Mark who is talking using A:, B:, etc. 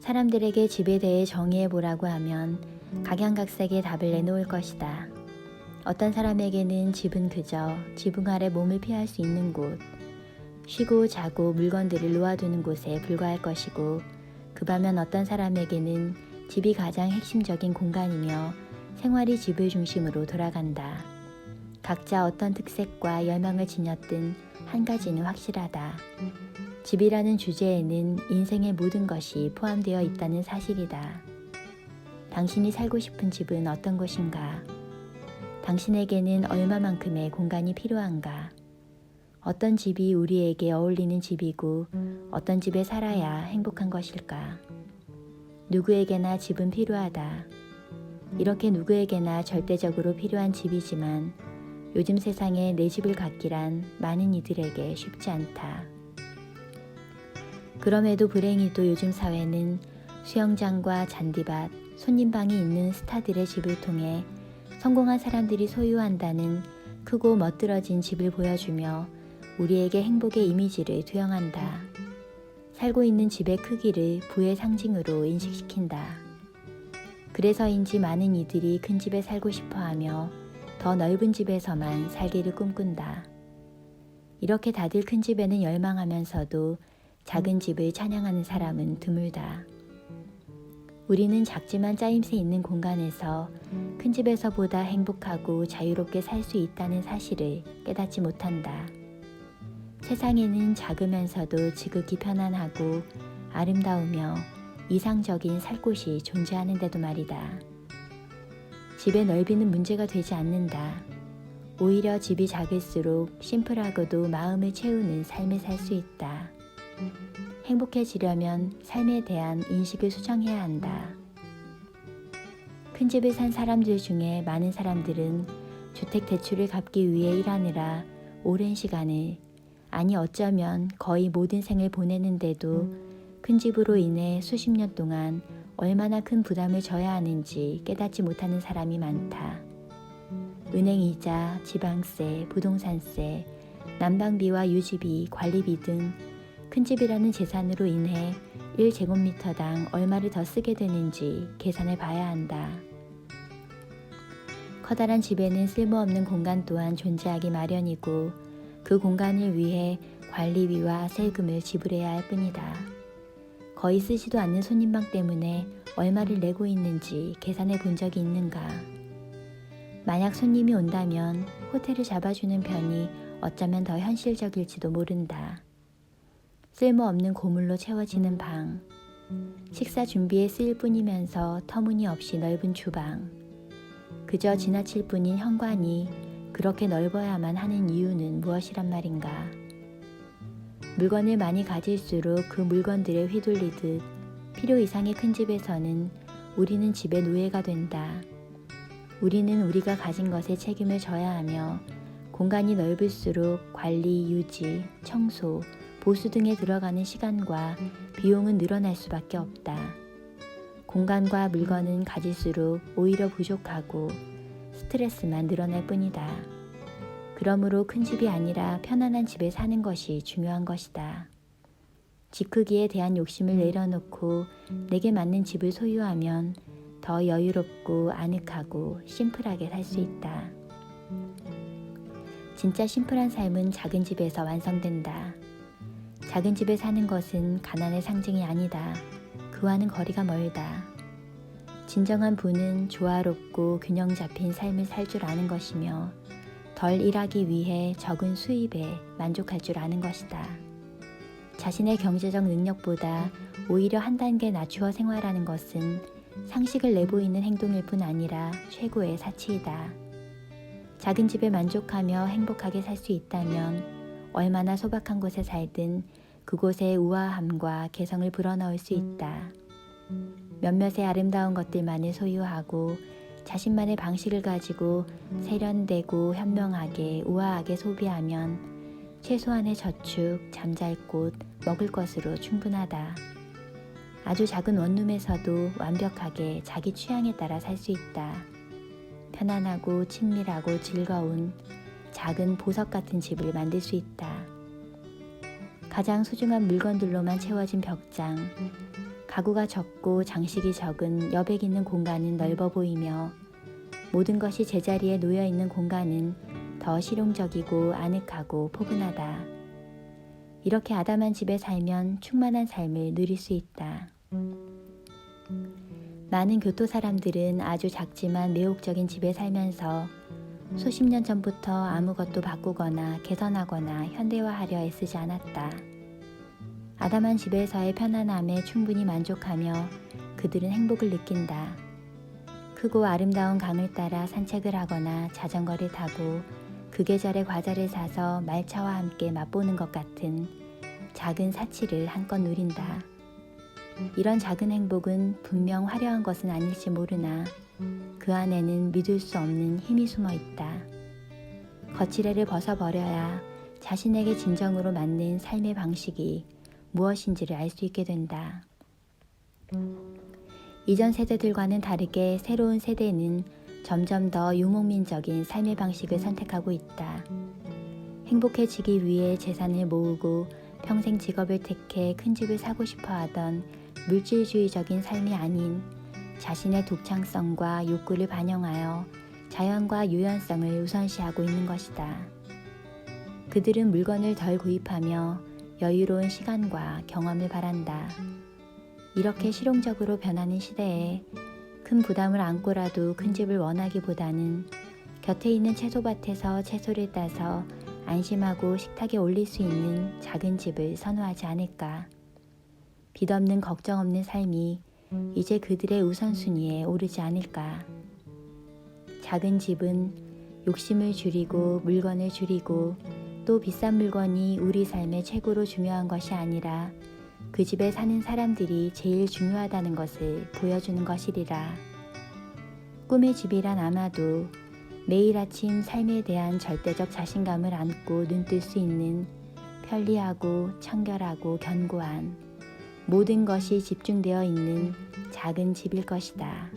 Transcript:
A: 사람들에게 집에 대해 정의해보라고 하면 각양각색의 답을 내놓을 것이다. 어떤 사람에게는 집은 그저 지붕 아래 몸을 피할 수 있는 곳, 쉬고 자고 물건들을 놓아두는 곳에 불과할 것이고, 그 반면 어떤 사람에게는 집이 가장 핵심적인 공간이며 생활이 집을 중심으로 돌아간다. 각자 어떤 특색과 열망을 지녔든 한 가지는 확실하다. 집이라는 주제에는 인생의 모든 것이 포함되어 있다는 사실이다. 당신이 살고 싶은 집은 어떤 곳인가? 당신에게는 얼마만큼의 공간이 필요한가? 어떤 집이 우리에게 어울리는 집이고 어떤 집에 살아야 행복한 것일까? 누구에게나 집은 필요하다. 이렇게 누구에게나 절대적으로 필요한 집이지만 요즘 세상에 내 집을 갖기란 많은 이들에게 쉽지 않다. 그럼에도 불행히도 요즘 사회는 수영장과 잔디밭, 손님방이 있는 스타들의 집을 통해 성공한 사람들이 소유한다는 크고 멋들어진 집을 보여주며 우리에게 행복의 이미지를 투영한다. 살고 있는 집의 크기를 부의 상징으로 인식시킨다. 그래서인지 많은 이들이 큰 집에 살고 싶어하며 더 넓은 집에서만 살기를 꿈꾼다. 이렇게 다들 큰 집에는 열망하면서도 작은 집을 찬양하는 사람은 드물다. 우리는 작지만 짜임새 있는 공간에서 큰 집에서보다 행복하고 자유롭게 살 수 있다는 사실을 깨닫지 못한다. 세상에는 작으면서도 지극히 편안하고 아름다우며 이상적인 살 곳이 존재하는데도 말이다. 집의 넓이는 문제가 되지 않는다. 오히려 집이 작을수록 심플하고도 마음을 채우는 삶을 살 수 있다. 행복해지려면 삶에 대한 인식을 수정해야 한다. 큰 집을 산 사람들 중에 많은 사람들은 주택 대출을 갚기 위해 일하느라 오랜 시간을, 아니 어쩌면 거의 모든 생을 보내는데도 큰 집으로 인해 수십 년 동안 얼마나 큰 부담을 져야 하는지 깨닫지 못하는 사람이 많다. 은행 이자, 지방세, 부동산세, 난방비와 유지비, 관리비 등 큰 집이라는 재산으로 인해 1제곱미터당 얼마를 더 쓰게 되는지 계산해 봐야 한다. 커다란 집에는 쓸모없는 공간 또한 존재하기 마련이고 그 공간을 위해 관리비와 세금을 지불해야 할 뿐이다. 거의 쓰지도 않는 손님방 때문에 얼마를 내고 있는지 계산해 본 적이 있는가? 만약 손님이 온다면 호텔을 잡아주는 편이 어쩌면 더 현실적일지도 모른다. 쓸모없는 고물로 채워지는 방, 식사 준비에 쓰일 뿐이면서 터무니없이 넓은 주방, 그저 지나칠 뿐인 현관이 그렇게 넓어야만 하는 이유는 무엇이란 말인가? 물건을 많이 가질수록 그 물건들에 휘둘리듯 필요 이상의 큰 집에서는 우리는 집의 노예가 된다. 우리는 우리가 가진 것에 책임을 져야 하며 공간이 넓을수록 관리, 유지, 청소, 보수 등에 들어가는 시간과 비용은 늘어날 수밖에 없다. 공간과 물건은 가질수록 오히려 부족하고 스트레스만 늘어날 뿐이다. 그러므로 큰 집이 아니라 편안한 집에 사는 것이 중요한 것이다. 집 크기에 대한 욕심을 내려놓고 내게 맞는 집을 소유하면 더 여유롭고 아늑하고 심플하게 살 수 있다. 진짜 심플한 삶은 작은 집에서 완성된다. 작은 집에 사는 것은 가난의 상징이 아니다. 그와는 거리가 멀다. 진정한 부는 조화롭고 균형 잡힌 삶을 살 줄 아는 것이며 덜 일하기 위해 적은 수입에 만족할 줄 아는 것이다. 자신의 경제적 능력보다 오히려 한 단계 낮추어 생활하는 것은 상식을 내보이는 행동일 뿐 아니라 최고의 사치이다. 작은 집에 만족하며 행복하게 살 수 있다면 얼마나 소박한 곳에 살든 그곳의 우아함과 개성을 불어넣을 수 있다. 몇몇의 아름다운 것들만을 소유하고 자신만의 방식을 가지고 세련되고 현명하게 우아하게 소비하면 최소한의 저축, 잠잘 곳, 먹을 것으로 충분하다. 아주 작은 원룸에서도 완벽하게 자기 취향에 따라 살 수 있다. 편안하고 친밀하고 즐거운 작은 보석 같은 집을 만들 수 있다. 가장 소중한 물건들로만 채워진 벽장, 가구가 적고 장식이 적은 여백 있는 공간은 넓어 보이며 모든 것이 제자리에 놓여 있는 공간은 더 실용적이고 아늑하고 포근하다. 이렇게 아담한 집에 살면 충만한 삶을 누릴 수 있다. 많은 교토 사람들은 아주 작지만 매혹적인 집에 살면서 수십 년 전부터 아무것도 바꾸거나 개선하거나 현대화하려 애쓰지 않았다. 아담한 집에서의 편안함에 충분히 만족하며 그들은 행복을 느낀다. 크고 아름다운 강을 따라 산책을 하거나 자전거를 타고 그 계절의 과자를 사서 말차와 함께 맛보는 것 같은 작은 사치를 한껏 누린다. 이런 작은 행복은 분명 화려한 것은 아닐지 모르나 그 안에는 믿을 수 없는 힘이 숨어 있다. 거칠애를 벗어버려야 자신에게 진정으로 맞는 삶의 방식이 무엇인지를 알 수 있게 된다. 이전 세대들과는 다르게 새로운 세대는 점점 더 유목민적인 삶의 방식을 선택하고 있다. 행복해지기 위해 재산을 모으고 평생 직업을 택해 큰 집을 사고 싶어 하던 물질주의적인 삶이 아닌 자신의 독창성과 욕구를 반영하여 자연과 유연성을 우선시하고 있는 것이다. 그들은 물건을 덜 구입하며 여유로운 시간과 경험을 바란다. 이렇게 실용적으로 변하는 시대에 큰 부담을 안고라도 큰 집을 원하기보다는 곁에 있는 채소밭에서 채소를 따서 안심하고 식탁에 올릴 수 있는 작은 집을 선호하지 않을까. 빚 없는 걱정 없는 삶이 이제 그들의 우선순위에 오르지 않을까. 작은 집은 욕심을 줄이고 물건을 줄이고 또 비싼 물건이 우리 삶의 최고로 중요한 것이 아니라 그 집에 사는 사람들이 제일 중요하다는 것을 보여주는 것이리라. 꿈의 집이란 아마도 매일 아침 삶에 대한 절대적 자신감을 안고 눈뜰 수 있는 편리하고 청결하고 견고한 모든 것이 집중되어 있는 작은 집일 것이다.